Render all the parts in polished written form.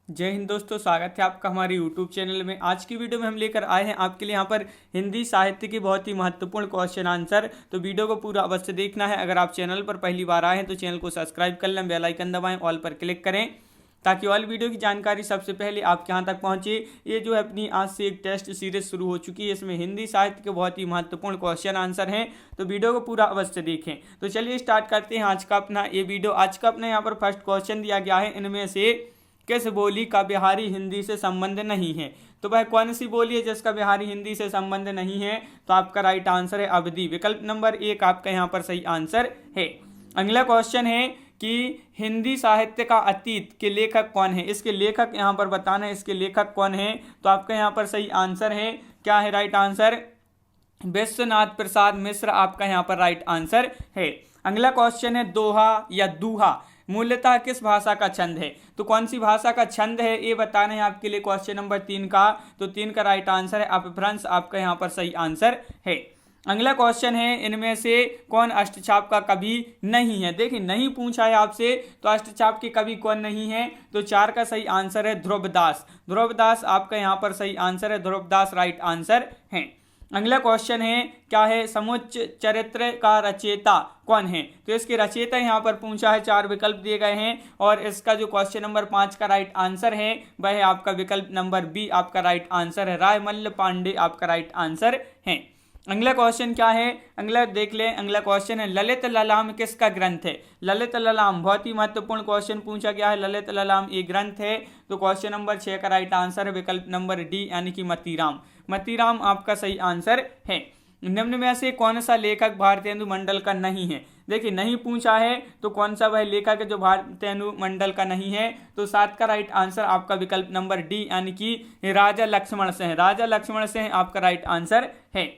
जय हिंद दोस्तों, स्वागत है आपका हमारे YouTube चैनल में। आज की वीडियो में हम लेकर आए हैं आपके लिए यहाँ पर हिंदी साहित्य की बहुत ही महत्वपूर्ण क्वेश्चन आंसर। तो वीडियो को पूरा अवश्य देखना है। अगर आप चैनल पर पहली बार आए हैं तो चैनल को सब्सक्राइब कर लें, बेल आइकन दबाएं, ऑल पर क्लिक करें ताकि ऑल वीडियो की जानकारी सबसे पहले आपके यहाँ तक पहुँचे। ये जो है अपनी आज से एक टेस्ट सीरीज शुरू हो चुकी है, इसमें हिंदी साहित्य के बहुत ही महत्वपूर्ण क्वेश्चन आंसर हैं। तो वीडियो को पूरा अवश्य देखें। तो चलिए स्टार्ट करते हैं आज का अपना ये वीडियो। आज का अपना यहाँ पर फर्स्ट क्वेश्चन दिया गया है, इनमें से किस बोली का बिहारी हिंदी से संबंध नहीं है। तो वह कौन सी बोली है जिसका बिहारी हिंदी से संबंध नहीं है? तो आपका राइट आंसर है अवधी। विकल्प नंबर 1 आपका यहाँ पर सही आंसर है। अगला क्वेश्चन है कि हिंदी साहित्य का अतीत के लेखक कौन है। इसके लेखक यहाँ पर बताना है, इसके लेखक कौन है। तो आपका यहाँ पर सही आंसर है, क्या है राइट आंसर? विश्वनाथ प्रसाद मिश्र आपका यहाँ पर राइट आंसर है। अगला क्वेश्चन है दोहा या दूहा मूलतः किस भाषा का छंद है। तो कौन सी भाषा का छंद है ये बताना है आपके लिए क्वेश्चन नंबर 3 का। तो 3 का राइट आंसर है अपभ्रंश, आपका यहाँ पर सही आंसर है। अगला क्वेश्चन है इनमें से कौन अष्टचाप का कवि नहीं है। देखिए नहीं पूछा है आपसे, तो अष्टचाप के कवि कौन नहीं है। तो 4 का सही आंसर है ध्रुवदास। ध्रुवदास आपका यहाँ पर सही आंसर है, ध्रुवदास राइट आंसर है। अगला क्वेश्चन है क्या है समुच्च चरित्र का रचयिता कौन है। तो इसके रचयिता यहाँ पर पूछा है, 4 विकल्प दिए गए हैं और इसका जो क्वेश्चन नंबर 5 का राइट आंसर है वह है आपका विकल्प नंबर बी, आपका राइट आंसर है रायमल्ल पांडे, आपका राइट आंसर है। अगला क्वेश्चन क्या है, अगला देख लें। अगला क्वेश्चन है ललित ललाम किसका ग्रंथ है। ललित ललाम बहुत ही महत्वपूर्ण क्वेश्चन पूछा गया है, ललित ललाम ये ग्रंथ है। तो क्वेश्चन नंबर 6 का राइट आंसर है विकल्प नंबर डी यानी कि मतीराम। मतीराम आपका सही आंसर है। निम्न में से कौन सा लेखक भारतेंदु मंडल का नहीं है। देखिए नहीं पूछा है तो कौन सा वह लेखक है जो भारतेंदु मंडल का नहीं है। तो 7 का राइट आंसर आपका विकल्प नंबर डी यानी कि राजा लक्ष्मण सिंह, राजा लक्ष्मण सिंह आपका राइट आंसर है।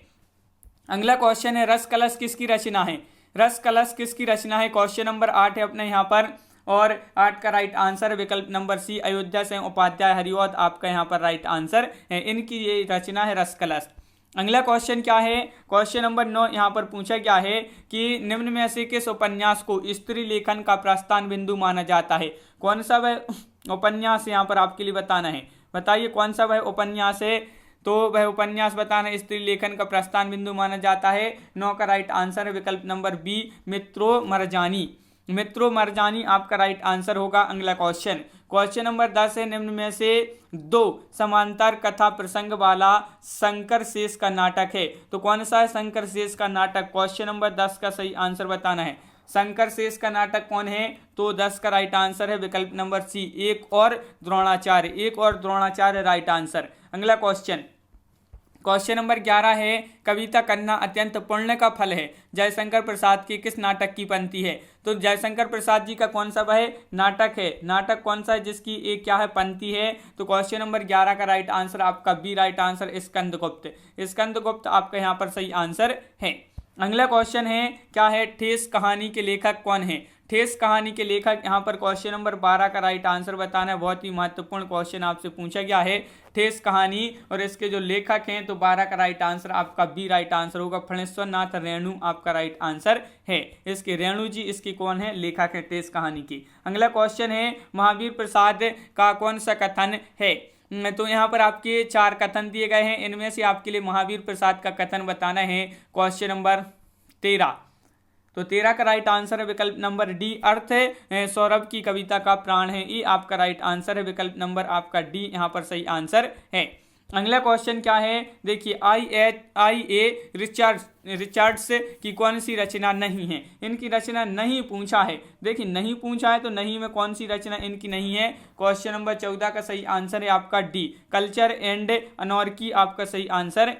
अगला क्वेश्चन है रस कलश किसकी रचना है। रस कलश किसकी रचना है, क्वेश्चन नंबर 8 है अपने यहाँ पर और 8 का राइट आंसर विकल्प नंबर सी अयोध्या सिंह उपाध्याय हरिऔध, आपका यहाँ पर राइट आंसर है। इनकी ये रचना है रस कलश। अगला क्वेश्चन क्या है, क्वेश्चन नंबर 9 यहाँ पर पूछा गया है कि निम्न में से किस उपन्यास को स्त्री लेखन का प्रस्थान बिंदु माना जाता है। कौन सा वह उपन्यास यहाँ पर आपके लिए बताना है, बताइए कौन सा वह उपन्यास है। तो वह उपन्यास बताना स्त्री लेखन का प्रस्थान बिंदु माना जाता है। 9 का राइट आंसर है विकल्प नंबर बी मित्रो मरजानी, मित्रो मरजानी आपका राइट आंसर होगा। अगला क्वेश्चन, क्वेश्चन नंबर 10 है निम्न में से 2 समांतर कथा प्रसंग वाला शंकर शेष का नाटक है। तो कौन सा है शंकर शेष का नाटक, क्वेश्चन नंबर 10 का सही आंसर बताना है। शंकर शेष का नाटक कौन है। तो 10 का राइट आंसर है विकल्प नंबर सी एक और द्रोणाचार्य, एक और द्रोणाचार्य राइट आंसर। अगला क्वेश्चन, क्वेश्चन नंबर 11 है कविता करना अत्यंत पुण्य का फल है जयशंकर प्रसाद की किस नाटक की पंक्ति है। तो जयशंकर प्रसाद जी का कौन सा वह नाटक है, नाटक कौन सा है जिसकी एक क्या है पंक्ति है। तो क्वेश्चन नंबर 11 का राइट आंसर आपका B right answer Skandagupta, Skandagupta आपका यहाँ पर सही आंसर है। अगला क्वेश्चन है क्या है ठेस कहानी के लेखक कौन है। ठेस कहानी के लेखक यहाँ पर क्वेश्चन नंबर 12 का राइट आंसर बताना है। बहुत ही महत्वपूर्ण क्वेश्चन आपसे पूछा गया है ठेस कहानी और इसके जो लेखक हैं। तो 12 का राइट आंसर आपका बी राइट आंसर होगा फणेश्वर नाथ रेणु, आपका राइट आंसर है। इसके रेणु जी इसकी कौन है, लेखक है ठेस कहानी की। अगला क्वेश्चन है महावीर प्रसाद का कौन सा कथन है। तो यहाँ पर आपके 4 कथन दिए गए हैं, इनमें से आपके लिए महावीर प्रसाद का कथन बताना है क्वेश्चन नंबर 13। तो 13 का राइट आंसर है विकल्प नंबर डी अर्थ सौरभ की कविता का प्राण है, ये आपका राइट आंसर है विकल्प नंबर आपका डी यहाँ पर सही आंसर है। अगला क्वेश्चन क्या है, देखिए आई ए रिचर्ड्स की कौन सी रचना नहीं है। इनकी रचना नहीं पूछा है, देखिए नहीं पूछा है तो नहीं में कौन सी रचना इनकी नहीं है। क्वेश्चन नंबर 14 का सही आंसर है आपका डी कल्चर एंड अनॉर्की, आपका सही आंसर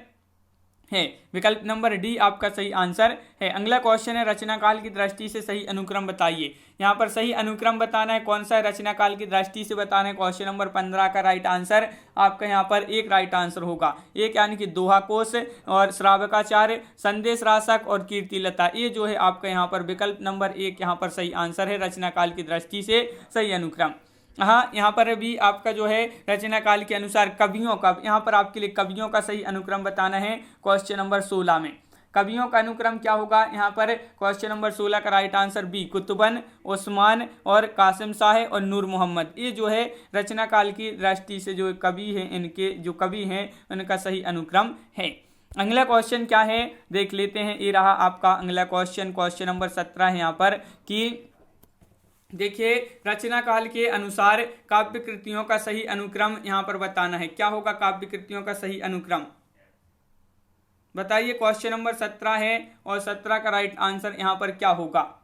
है विकल्प नंबर डी आपका सही आंसर है। अगला क्वेश्चन है रचना काल की दृष्टि से सही अनुक्रम बताइए। यहाँ पर सही अनुक्रम बताना है, कौन सा रचना काल की दृष्टि से बताना है। क्वेश्चन नंबर 15 का राइट आंसर आपका यहाँ पर एक राइट आंसर होगा, एक यानी कि दोहा कोश और श्रावकाचार्य, संदेश राशक और कीर्तिलता, ये जो है आपका यहाँ पर विकल्प नंबर 1 यहाँ पर सही आंसर है रचना काल की दृष्टि से सही अनुक्रम। हाँ यहाँ पर भी आपका जो है रचना काल के अनुसार कवियों का, यहाँ पर आपके लिए कवियों का सही अनुक्रम बताना है क्वेश्चन नंबर 16 में। कवियों का अनुक्रम क्या होगा यहाँ पर? क्वेश्चन नंबर 16 का right answer B, Kutuban, Usman और कासिम शाह और नूर मोहम्मद। ये जो है रचना काल की दृष्टि से जो कवि हैं, इनके जो कवि हैं उनका सही अनुक्रम है। अगला क्वेश्चन क्या है देख लेते हैं। ये रहा आपका अगला क्वेश्चन, क्वेश्चन नंबर 17 है यहाँ पर कि देखिए रचना काल के अनुसार काव्य कृतियों का सही अनुक्रम यहाँ पर बताना है। क्या होगा काव्य कृतियों का सही अनुक्रम? बताइए। क्वेश्चन नंबर 17 है और 17 का राइट आंसर यहाँ पर क्या होगा?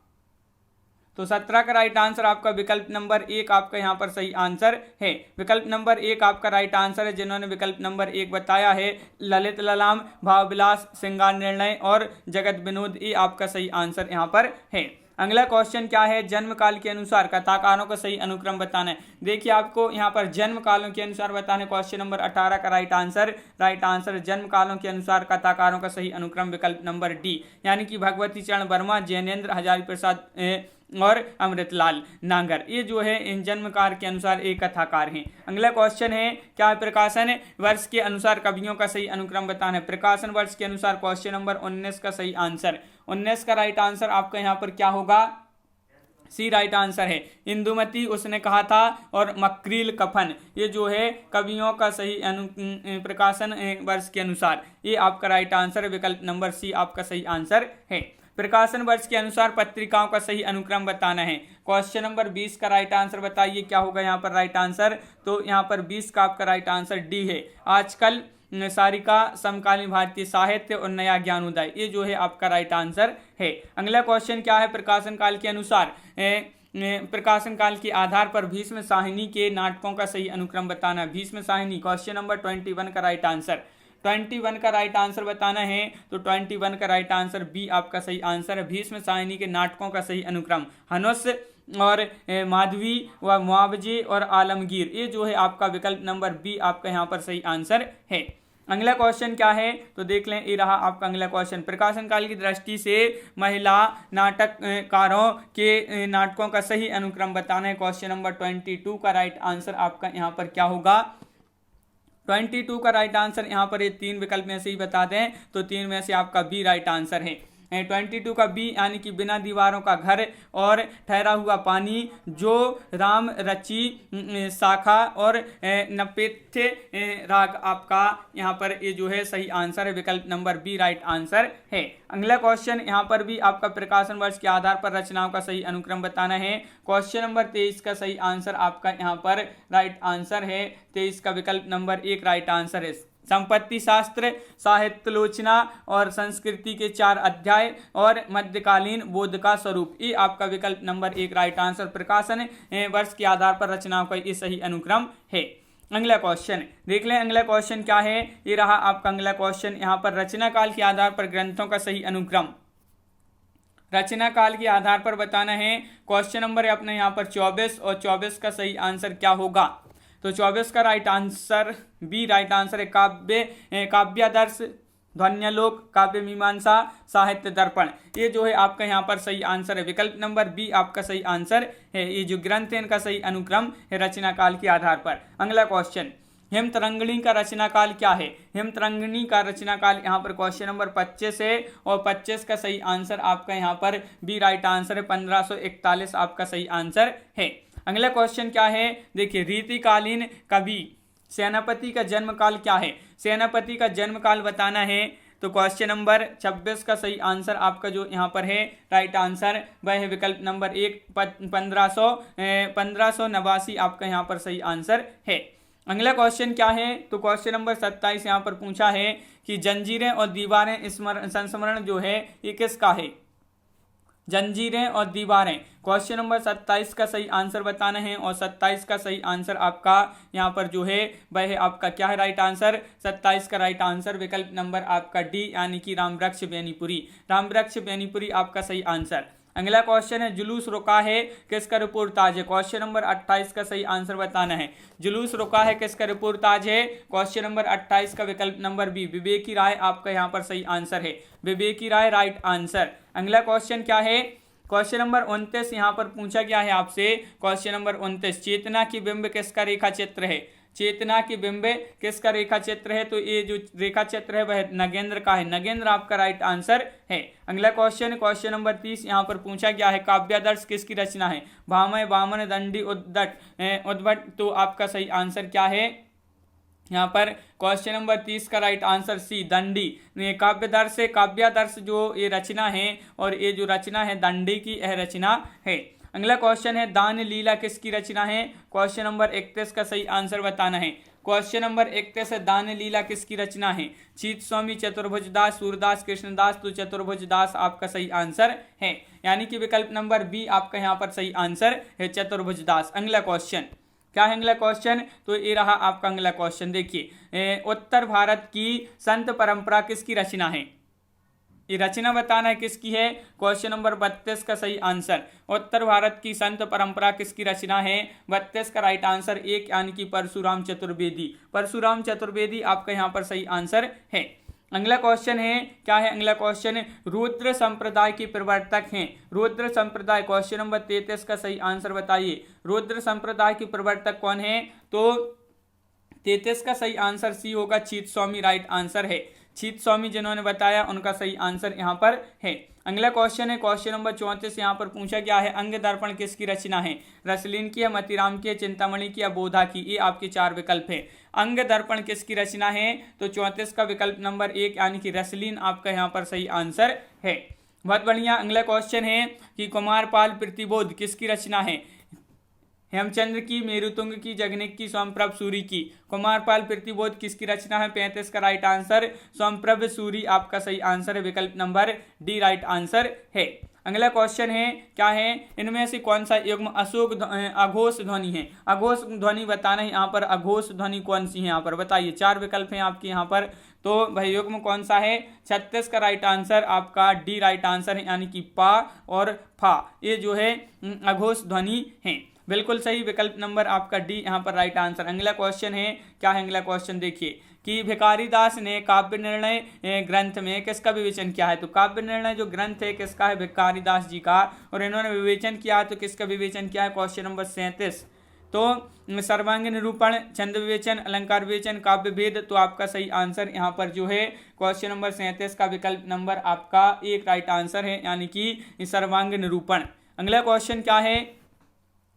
तो 17 का राइट आंसर आपका विकल्प नंबर 1 आपका यहाँ पर सही आंसर है। विकल्प नंबर 1 आपका राइट आंसर है। जिन्होंने विकल्प नंबर 1 बताया है ललित ललाम, भाव विलास, श्रृंगार निर्णय और जगत विनोद, ये आपका सही आंसर यहाँ पर है। अगला क्वेश्चन क्या है? जन्म काल के अनुसार कथाकारों का सही अनुक्रम बताना है। देखिए आपको यहाँ पर जन्म कालों के अनुसार बताना है। क्वेश्चन नंबर 18 का राइट आंसर जन्म कालों के अनुसार कथाकारों का सही अनुक्रम विकल्प नंबर डी, यानी कि भगवती चरण वर्मा, जैनेन्द्र, हजारी प्रसाद और अमृतलाल नागर, ये जो है इन जन्मकार के अनुसार एक कथाकार हैं। अगला क्वेश्चन है क्या है? प्रकाशन वर्ष के अनुसार कवियों का सही अनुक्रम बताना है। प्रकाशन वर्ष के अनुसार क्वेश्चन नंबर 19 का सही आंसर, 19 का राइट आंसर आपका यहाँ पर क्या होगा? सी राइट आंसर है। इंदुमती, उसने कहा था और मकरील कफन, ये जो है कवियों का सही प्रकाशन वर्ष के अनुसार, ये आपका राइट आंसर है। विकल्प नंबर सी आपका सही आंसर है। प्रकाशन वर्ष के अनुसार पत्रिकाओं का सही अनुक्रम बताना है। क्वेश्चन नंबर 20 का राइट आंसर बताइए क्या होगा यहाँ पर राइट आंसर? तो यहाँ पर 20 का आपका राइट आंसर डी है। आजकल, सारिका, समकालीन भारतीय साहित्य और नया ज्ञानोदय, ये जो है आपका राइट आंसर है। अगला क्वेश्चन क्या है? प्रकाशन काल के अनुसार प्रकाशन काल के आधार पर भीष्म साहिनी के नाटकों का सही अनुक्रम बताना है। भीष्म साहिनी, क्वेश्चन नंबर 21 का राइट आंसर, 21 का राइट आंसर बताना है। तो 21 का राइट आंसर बी आपका सही आंसर है। भीष्म साहिनी के नाटकों का सही अनुक्रम हनुस और माधवी व मुआवजे और आलमगीर, ये जो है आपका विकल्प नंबर बी आपका यहाँ पर सही आंसर है। अगला क्वेश्चन क्या है? तो देख लें, ये रहा आपका अगला क्वेश्चन। प्रकाशन काल की दृष्टि से महिला नाटककारों के नाटकों का सही अनुक्रम बताना है। क्वेश्चन नंबर 22 का राइट आंसर आपका यहाँ पर क्या होगा? 22 का राइट आंसर यहाँ पर ये 3 विकल्प में से ही बता दें तो 3 में से आपका बी राइट आंसर है। 22 का बी, यानी कि बिना दीवारों का घर और ठहरा हुआ पानी, जो राम रची शाखा और नपेथ्य राग, आपका यहाँ पर ये जो है सही आंसर है। विकल्प नंबर बी राइट आंसर है। अगला क्वेश्चन यहाँ पर भी आपका प्रकाशन वर्ष के आधार पर रचनाओं का सही अनुक्रम बताना है। क्वेश्चन नंबर 23 का सही आंसर आपका यहाँ पर राइट आंसर है। 23 का विकल्प नंबर 1 राइट आंसर है। संपत्ति शास्त्र, साहित्यालोचना और संस्कृति के 4 अध्याय और मध्यकालीन बोध का स्वरूप, ये आपका विकल्प नंबर 1 राइट आंसर प्रकाशन वर्ष के आधार पर रचनाओं का ये सही अनुक्रम है। अगला क्वेश्चन देख लें। अगला क्वेश्चन क्या है? ये रहा आपका अगला क्वेश्चन। यहाँ पर रचना काल के आधार पर ग्रंथों का सही अनुक्रम, रचना काल के आधार पर बताना है। क्वेश्चन नंबर अपने यहाँ पर 24 और 24 का सही आंसर क्या होगा? तो 24 का right answer B right answer है। काव्यादर्श, ध्वन्यालोक, काव्य मीमांसा, साहित्य दर्पण, ये जो है आपका यहाँ पर सही आंसर है। विकल्प नंबर बी आपका सही आंसर है। ये जो ग्रंथ है इनका सही अनुक्रम है रचना काल के आधार पर। अगला क्वेश्चन, हेमतरंगिणी का रचना काल क्या है? हेमतरंगिणी का रचना काल यहाँ पर क्वेश्चन नंबर 25 है और 25 का सही आंसर आपका यहाँ पर बी राइट आंसर है। 1541 आपका सही आंसर है। अगला क्वेश्चन क्या है? देखिए, रीतिकालीन कवि सेनापति का जन्म काल क्या है? सेनापति का जन्म काल बताना है। तो क्वेश्चन नंबर 26 का सही आंसर आपका जो यहाँ पर है राइट आंसर वह है विकल्प नंबर 1 1589 आपका यहाँ पर सही आंसर है। अगला क्वेश्चन क्या है? तो क्वेश्चन नंबर 27 यहाँ पर पूछा है कि जंजीरें और दीवारें संस्मरण जो है ये किसका है? जंजीरें और दीवारें, क्वेश्चन नंबर 27 का सही आंसर बताना है और 27 का सही आंसर आपका यहाँ पर जो है वह है आपका क्या है राइट आंसर? 27 का राइट आंसर विकल्प नंबर आपका डी, यानी कि रामवृक्ष बेनीपुरी, रामवृक्ष बेनीपुरी आपका सही आंसर। अगला क्वेश्चन है, जुलूस रुका है किसका रिपोर्टाज है? क्वेश्चन नंबर 28 का सही आंसर बताना है। जुलूस रुका है किसका रिपोर्टाज है? क्वेश्चन नंबर 28 का विकल्प नंबर बी, विवेक की राय आपका यहाँ पर सही आंसर है। विवेक की राय राइट आंसर। अगला क्वेश्चन क्या है? क्वेश्चन नंबर 29 यहाँ पर पूछा गया है आपसे। क्वेश्चन नंबर 29, चेतना की बिंब किसका रेखा चित्र है? चेतना की बिंब किसका रेखा चित्र है? तो ये जो रेखा चित्र है वह नगेंद्र का है। नगेंद्र आपका राइट आंसर है। अगला क्वेश्चन, क्वेश्चन नंबर 30 यहाँ पर पूछा गया है, काव्यादर्श किसकी रचना है? भामह, वामन, दंडी, उद्भट। तो आपका सही आंसर क्या है यहाँ पर? क्वेश्चन नंबर 30 का राइट आंसर सी, दंडी। काव्यादर्श जो ये रचना है और ये जो रचना है दंडी की यह रचना है। अगला क्वेश्चन है, दान लीला किसकी रचना है? क्वेश्चन नंबर 31 का सही आंसर बताना है। क्वेश्चन नंबर 31 है, दान लीला किसकी रचना है? चीत स्वामी, चतुर्भुज दास, सूरदास, कृष्णदास। तो चतुर्भुज दास आपका सही आंसर है, यानी कि विकल्प नंबर बी आपका यहाँ पर सही आंसर है, चतुर्भुज दास। अगला क्वेश्चन क्या है? अगला क्वेश्चन तो ये रहा आपका अगला क्वेश्चन। देखिए, उत्तर भारत की संत परंपरा किसकी रचना है? ये रचना बताना है किसकी है। क्वेश्चन नंबर 32 का सही आंसर, उत्तर भारत की संत परंपरा किसकी रचना है? 32 का राइट आंसर एक, यानी कि परशुराम चतुर्वेदी। परशुराम चतुर्वेदी आपका यहाँ पर सही आंसर है। अगला क्वेश्चन है, क्या है अगला क्वेश्चन? रुद्र संप्रदाय के प्रवर्तक हैं। रुद्र संप्रदाय, क्वेश्चन नंबर 33 का सही आंसर बताइए। रुद्र संप्रदाय के प्रवर्तक कौन है? तो 33 का सही आंसर सी होगा, चीत स्वामी राइट आंसर है। चीत स्वामी जिन्होंने बताया उनका सही आंसर यहाँ पर है। अगला क्वेश्चन है, क्वेश्चन नंबर 34 यहाँ पर पूछा गया है, अंग दर्पण किसकी रचना है? रसलीन की है, मतीराम की है, चिंतामणि की या बोधा की? ये आपके चार विकल्प है। अंग दर्पण किसकी रचना है? तो 34 का विकल्प नंबर 1 यानी कि रसलीन आपका यहाँ पर सही आंसर है। बहुत बढ़िया। अगला क्वेश्चन है कि कुमारपाल प्रतिबोध किसकी रचना है? हेमचंद्र की, मेरुतुंग की, जगनिक की, सोमप्रभ सूरी की? कुमारपाल प्रतिबोध किसकी रचना है? 35 का राइट आंसर सोमप्रभ सूरी आपका सही आंसर है, विकल्प नंबर डी राइट आंसर है। अगला क्वेश्चन है, क्या है? इनमें से कौन सा युग्म अघोष ध्वनि है? अघोष ध्वनि बताना है यहाँ पर। अघोष ध्वनि कौन सी है यहाँ पर बताइए। चार विकल्प हैं आपके यहाँ पर, तो भाई युग्म कौन सा है? 36 का राइट आंसर आपका डी राइट आंसर है, यानी कि पा और फा, ये जो है अघोष ध्वनि है। बिल्कुल सही, विकल्प नंबर आपका डी यहाँ पर राइट आंसर। अगला क्वेश्चन है, क्या है अगला क्वेश्चन? देखिए कि भिखारी दास ने काव्य निर्णय ग्रंथ में किसका विवेचन किया है? तो काव्य निर्णय जो ग्रंथ है किसका है? भिखारी दास जी का। और इन्होंने विवेचन किया है, तो किसका विवेचन किया है? Question number 37। तो सर्वांग निरूपण, छंद विवेचन, अलंकार विवेचन, काव्य भेद। तो आपका सही आंसर यहाँ पर जो है क्वेश्चन नंबर 37 का विकल्प नंबर आपका एक राइट आंसर है, यानी कि सर्वांग निरूपण। अगला क्वेश्चन क्या है?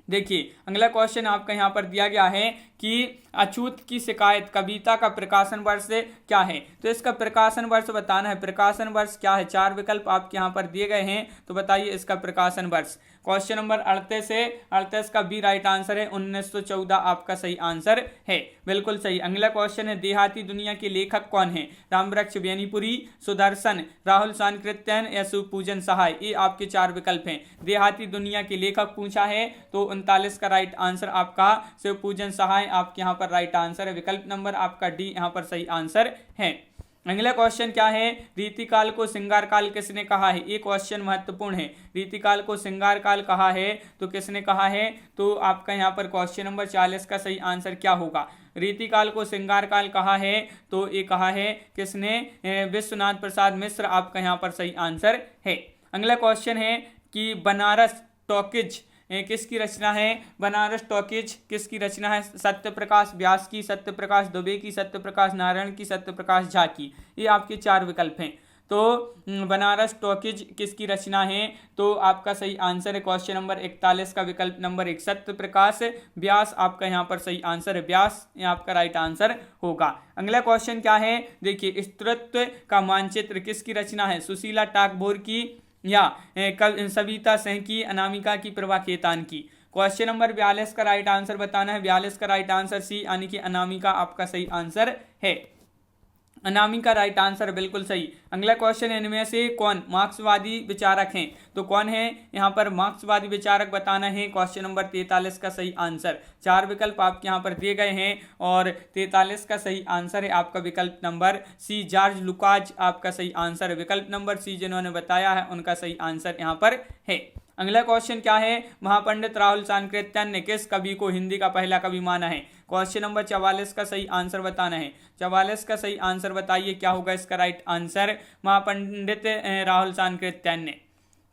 देखिए अगला क्वेश्चन आपका यहाँ पर दिया गया है कि अछूत की शिकायत कविता का प्रकाशन वर्ष क्या है? तो इसका प्रकाशन वर्ष बताना है। प्रकाशन वर्ष क्या है? चार विकल्प आपके यहाँ पर दिए गए हैं, तो बताइए इसका प्रकाशन वर्ष। क्वेश्चन नंबर 38 है, 38 का बी राइट आंसर है, 1914 आपका सही आंसर है, बिल्कुल सही। अगला क्वेश्चन है, देहाती दुनिया के लेखक कौन है? रामवृक्ष बेनीपुरी, सुदर्शन, राहुल सांकृत्यन या शिवपूजन सहाय? ये आपके चार विकल्प हैं। देहाती दुनिया के लेखक पूछा है, तो 39 का राइट आंसर आपका शिवपूजन सहाय आपके यहाँ पर राइट आंसर है, विकल्प नंबर आपका डी यहाँ पर सही आंसर है। अगला क्वेश्चन क्या है? रीतिकाल को श्रृंगार काल किसने कहा है? ये क्वेश्चन महत्वपूर्ण है। रीतिकाल को श्रृंगार काल कहा है तो किसने कहा है? तो आपका यहाँ पर क्वेश्चन नंबर 40 का सही आंसर क्या होगा? रीतिकाल को श्रृंगार काल कहा है, तो ये कहा है किसने? विश्वनाथ प्रसाद मिश्र आपका यहाँ पर सही आंसर है। अगला क्वेश्चन है कि बनारस टॉकीज किसकी रचना है? बनारस टॉकीज किसकी रचना है? सत्यप्रकाश व्यास की, सत्यप्रकाश दुबे की, सत्यप्रकाश नारायण की, सत्यप्रकाश झा की? ये आपके चार विकल्प हैं। तो बनारस टॉकीज किसकी रचना है? तो आपका सही आंसर है क्वेश्चन नंबर 41 का विकल्प नंबर 1 सत्यप्रकाश व्यास आपका यहाँ पर सही आंसर है, व्यास ये आपका राइट आंसर होगा। अगला क्वेश्चन क्या है? देखिए स्त्रीत्व का मानचित्र किसकी रचना है? सुशीला टागोर की या सविता सिंह की, अनामिका की, प्रभा खेतान की? क्वेश्चन नंबर 42 का राइट आंसर बताना है। 42 का राइट आंसर सी यानी कि अनामिका आपका सही आंसर है। अनामिका राइट आंसर बिल्कुल सही। अगला क्वेश्चन, इनमें से कौन मार्क्सवादी विचारक हैं? तो कौन है यहाँ पर मार्क्सवादी विचारक बताना है। क्वेश्चन नंबर 43 का सही आंसर। चार विकल्प आपके यहाँ पर दिए गए हैं और 43 का सही आंसर है आपका विकल्प नंबर सी, जॉर्ज लुकाच आपका सही आंसर है, विकल्प नंबर सी जिन्होंने बताया है उनका सही आंसर यहाँ पर है। अगला क्वेश्चन क्या है? महापंडित राहुल सांकृत्यायन ने किस कवि को हिंदी का पहला कवि माना है? क्वेश्चन नंबर 44 का सही आंसर बताना है। 44 का सही आंसर बताइए क्या होगा इसका राइट आंसर? महापंडित राहुल सांकृत्यायन ने।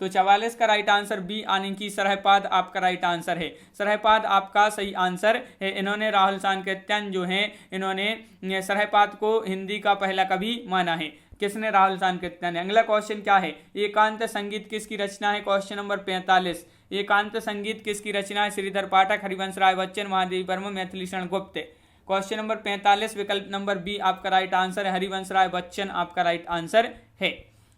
तो 44 का राइट आंसर बी यानी कि सरहपाद आपका राइट आंसर है। सरहपाद आपका सही आंसर है। इन्होंने राहुल सांकेत्यान जो हैं इन्होंने सरहपाद को हिंदी का पहला कवि माना है। किसने? राहुल सांकेत्यान ने। अगला क्वेश्चन क्या है? एकांत संगीत किसकी रचना है? Question number 45। एकांत संगीत किसकी रचना है? श्रीधर पाठक, हरिवंश राय बच्चन, महादेवी वर्मा, मैथिली शरण गुप्त। क्वेश्चन नंबर 45 विकल्प नंबर बी आपका राइट आंसर है। हरिवंश राय बच्चन आपका राइट आंसर है।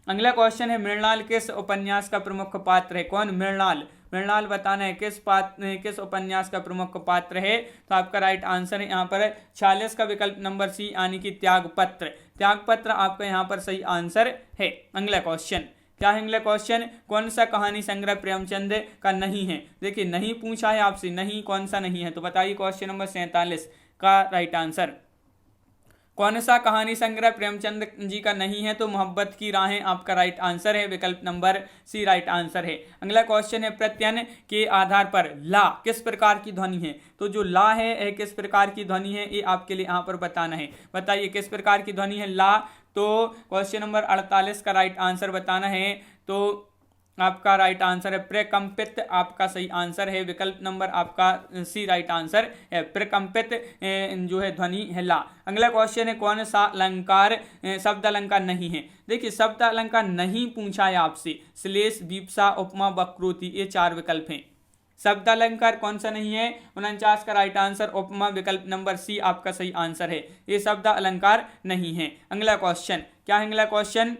अगला क्वेश्चन है मृणाल किस उपन्यास का प्रमुख पात्र है? कौन? मृणाल। मृणाल बताना है किस उपन्यास का प्रमुख पात्र है। तो आपका राइट आंसर है यहाँ पर 46 का विकल्प नंबर सी यानी कि त्यागपत्र। त्यागपत्र आपका यहाँ पर सही आंसर है। अगला क्वेश्चन क्या है? अगला क्वेश्चन कौन सा कहानी संग्रह प्रेमचंद का नहीं है? देखिए नहीं पूछा है आपसे, नहीं कौन सा नहीं है, तो बताइए क्वेश्चन नंबर 47 का राइट आंसर। कौन सा कहानी संग्रह प्रेमचंद जी का नहीं है? तो मोहब्बत की राहें आपका राइट आंसर है। विकल्प नंबर सी राइट आंसर है। अगला क्वेश्चन है प्रत्ययन के आधार पर ला किस प्रकार की ध्वनि है? तो जो ला है किस प्रकार की ध्वनि है ये आपके लिए यहाँ पर बताना है। बताइए किस प्रकार की ध्वनि है ला। तो क्वेश्चन नंबर 48 का राइट आंसर बताना है। तो आपका राइट आंसर है प्रकंपित आपका सही आंसर है। विकल्प नंबर आपका सी राइट आंसर है। प्रकंपित जो है ध्वनि है ला। अगला क्वेश्चन है कौन सा अलंकार शब्द अलंकार नहीं है? देखिए शब्द अलंकार नहीं पूछा है आपसे। श्लेष, विपसा, उपमा, वक्रोति, ये 4 विकल्प हैं। शब्द अलंकार कौन सा नहीं है? 49 का राइट आंसर उपमा। विकल्प नंबर सी आपका सही आंसर है। ये शब्द अलंकार नहीं है। अगला क्वेश्चन क्या है? अगला क्वेश्चन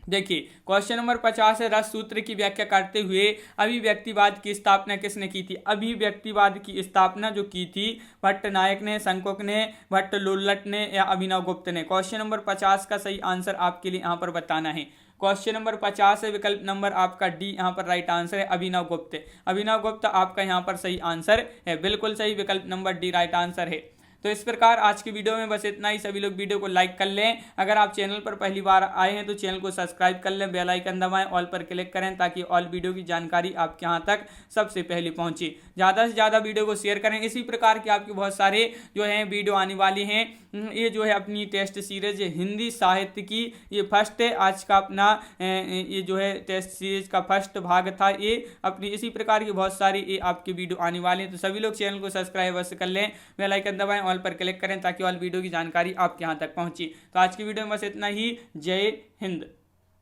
देखिए क्वेश्चन नंबर 50 है रस सूत्र की व्याख्या करते हुए अभिव्यक्तिवाद की स्थापना किसने की थी? अभिव्यक्तिवाद की स्थापना जो की थी भट्टनायक ने, शंकुक ने, भट्टलोल्लट ने या अभिनव गुप्त ने। क्वेश्चन नंबर 50 का सही आंसर आपके लिए यहाँ पर बताना है। क्वेश्चन नंबर 50 है विकल्प नंबर आपका डी यहाँ पर राइट आंसर है। अभिनव गुप्त। अभिनव गुप्त आपका यहाँ पर सही आंसर है। बिल्कुल सही, विकल्प नंबर डी राइट आंसर है। तो इस प्रकार आज की वीडियो में बस इतना ही। सभी लोग वीडियो को लाइक कर लें। अगर आप चैनल पर पहली बार आए हैं तो चैनल को सब्सक्राइब कर लें, बेल आइकन दबाएं, ऑल पर क्लिक करें ताकि ऑल वीडियो की जानकारी आपके यहाँ तक सबसे पहले पहुंचे। ज़्यादा से ज़्यादा वीडियो को शेयर करें। इसी प्रकार के आपके बहुत सारे जो हैं वीडियो आने वाले हैं। ये जो है अपनी टेस्ट सीरीज हिंदी साहित्य की ये फर्स्ट है। आज का अपना ये जो है टेस्ट सीरीज का फर्स्ट भाग था। ये अपनी इसी प्रकार की बहुत सारी ये आपके वीडियो आने वाले हैं। तो सभी लोग चैनल को सब्सक्राइब अवश्य कर लें, बेल आइकन दबाएं, ऑल पर क्लिक करें ताकि ऑल वीडियो की जानकारी आपके यहाँ तक पहुंचे। तो आज की वीडियो में बस इतना ही। जय हिंद।